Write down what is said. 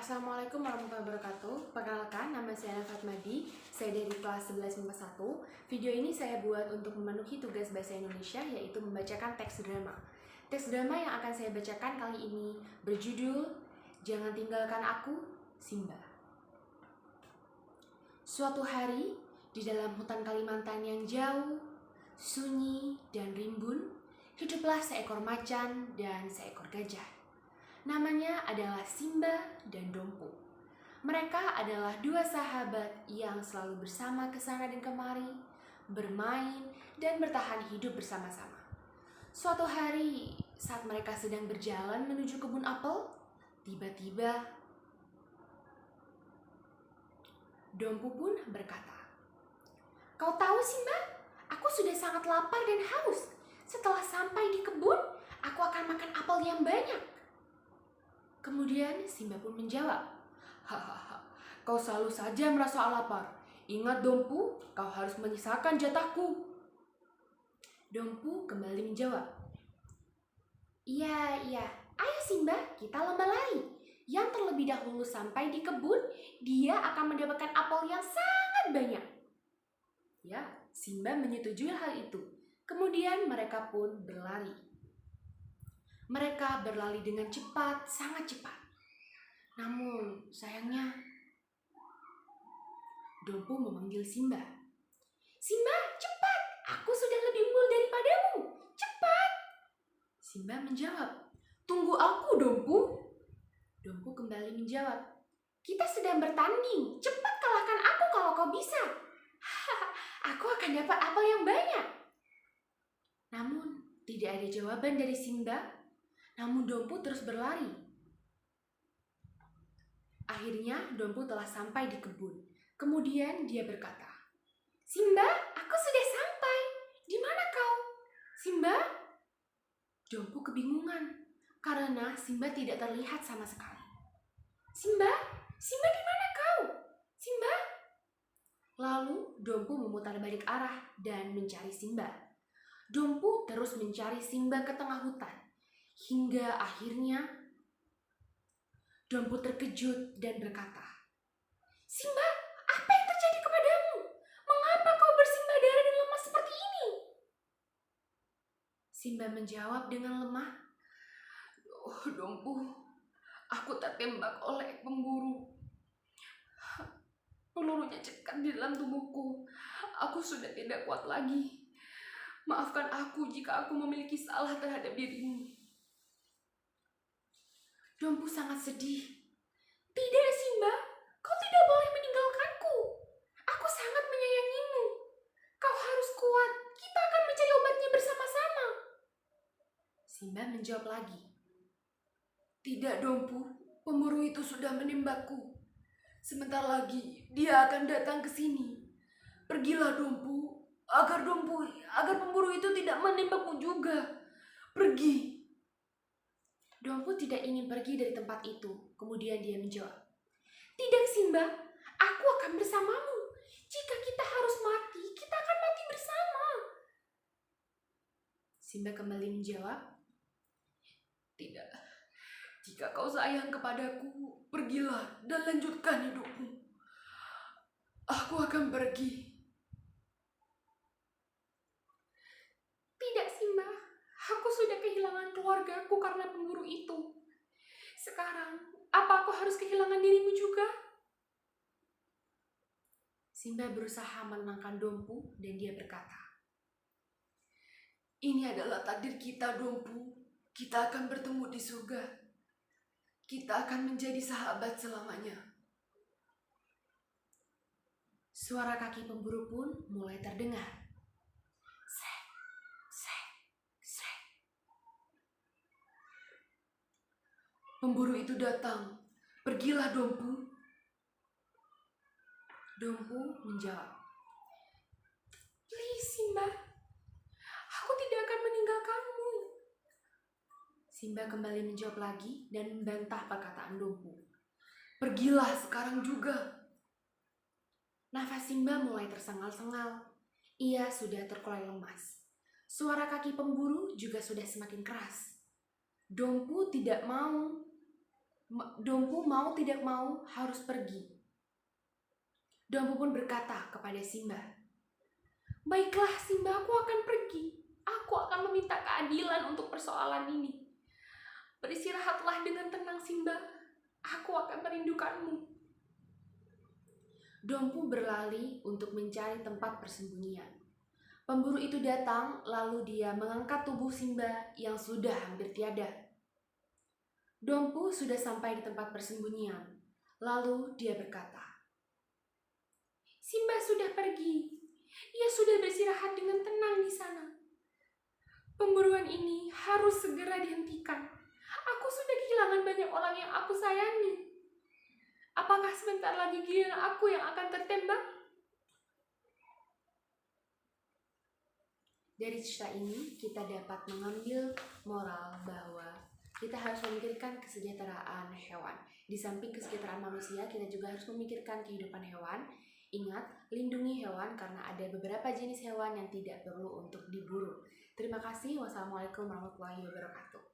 Assalamualaikum warahmatullahi wabarakatuh. Perkenalkan, nama saya Ana Fatmadi. Saya dari kelas 11 MIPA 1. Video ini saya buat untuk memenuhi tugas bahasa Indonesia, yaitu membacakan teks drama. Teks drama yang akan saya bacakan kali ini berjudul Jangan Tinggalkan Aku, Simba. Suatu hari, di dalam hutan Kalimantan yang jauh, sunyi dan rimbun, hiduplah seekor macan dan seekor gajah. Namanya adalah Simba dan Dompu. Mereka adalah dua sahabat yang selalu bersama kesana dan kemari, bermain dan bertahan hidup bersama-sama. Suatu hari, saat mereka sedang berjalan menuju kebun apel, tiba-tiba Dompu pun berkata, "Kau tahu Simba, aku sudah sangat lapar dan haus. Setelah sampai di kebun, aku akan makan apel yang banyak." Kemudian Simba pun menjawab, "Hahaha, kau selalu saja merasa lapar. Ingat Dompu, kau harus menyisakan jatahku." Dompu kembali menjawab, Iya, ayo Simba, kita lomba lari. Yang terlebih dahulu sampai di kebun, dia akan mendapatkan apel yang sangat banyak." Ya, Simba menyetujui hal itu. Kemudian mereka pun berlari. Mereka berlari dengan cepat, sangat cepat. Namun, sayangnya, Dompu memanggil Simba. "Simba, cepat! Aku sudah lebih unggul daripadamu. Cepat!" Simba menjawab, "Tunggu aku, Dompu." Dompu kembali menjawab, "Kita sedang bertanding. Cepat kalahkan aku kalau kau bisa. Aku akan dapat apel yang banyak." Namun, tidak ada jawaban dari Simba. Namun Dompu terus berlari. Akhirnya Dompu telah sampai di kebun. Kemudian dia berkata, "Simba, aku sudah sampai. Di mana kau?" "Simba?" Dompu kebingungan karena Simba tidak terlihat sama sekali. Simba di mana kau? Simba?" Lalu Dompu memutar balik arah dan mencari Simba. Dompu terus mencari Simba ke tengah hutan. Hingga akhirnya Dompu terkejut dan berkata, "Simba, apa yang terjadi kepadamu? Mengapa kau bersimbah darah dan lemas seperti ini?" Simba menjawab dengan lemah, "Oh Dompu, aku tertembak oleh pemburu. Pelurunya cekat di dalam tubuhku. Aku sudah tidak kuat lagi. Maafkan aku jika aku memiliki salah terhadap dirimu." Dompu sangat sedih. "Tidak Simba, kau tidak boleh meninggalkanku. Aku sangat menyayangimu. Kau harus kuat, kita akan mencari obatnya bersama-sama." Simba menjawab lagi, "Tidak Dompu, pemburu itu sudah menembakku. Sebentar lagi dia akan datang ke sini. Pergilah Dompu, agar pemburu itu tidak menembakmu juga. Pergi." Dompu tidak ingin pergi dari tempat itu. Kemudian dia menjawab, "Tidak Simba, aku akan bersamamu. Jika kita harus mati, kita akan mati bersama." Simba kembali menjawab, "Tidak, jika kau sayang kepadaku, pergilah dan lanjutkan hidupmu. Aku akan pergi." "Tidak Simba, aku sudah kehilangan keluargaku karena pemburu itu. Sekarang, apa aku harus kehilangan dirimu juga?" Simba berusaha menenangkan Dompu dan dia berkata, "Ini adalah takdir kita Dompu. Kita akan bertemu di surga. Kita akan menjadi sahabat selamanya." Suara kaki pemburu pun mulai terdengar. Srek, srek, srek. Pemburu itu datang. "Pergilah Dompu." Dompu menjawab, "Please Simba, aku tidak akan meninggalkanmu." Simba kembali menjawab lagi dan membantah perkataan Dompu. "Pergilah sekarang juga." Nafas Simba mulai tersengal-sengal. Ia sudah terkulai lemas. Suara kaki pemburu juga sudah semakin keras. Dompu tidak mau Dompu mau tidak mau harus pergi. Dompu pun berkata kepada Simba, "Baiklah Simba, aku akan pergi. Aku akan meminta keadilan untuk persoalan ini. Beristirahatlah dengan tenang Simba. Aku akan merindukanmu." Dompu berlari untuk mencari tempat persembunyian. Pemburu itu datang, lalu dia mengangkat tubuh Simba yang sudah hampir tiada. Dompu sudah sampai di tempat persembunyian. Lalu dia berkata, "Simba sudah pergi. Ia sudah beristirahat dengan tenang di sana. Pemburuan ini harus segera dihentikan. Aku sudah kehilangan banyak orang yang aku sayangi. Apakah sebentar lagi giliran aku yang akan tertembak?" Dari cerita ini kita dapat mengambil moral bahwa kita harus memikirkan kesejahteraan hewan. Di samping kesejahteraan manusia, kita juga harus memikirkan kehidupan hewan. Ingat, lindungi hewan karena ada beberapa jenis hewan yang tidak perlu untuk diburu. Terima kasih. Wassalamualaikum warahmatullahi wabarakatuh.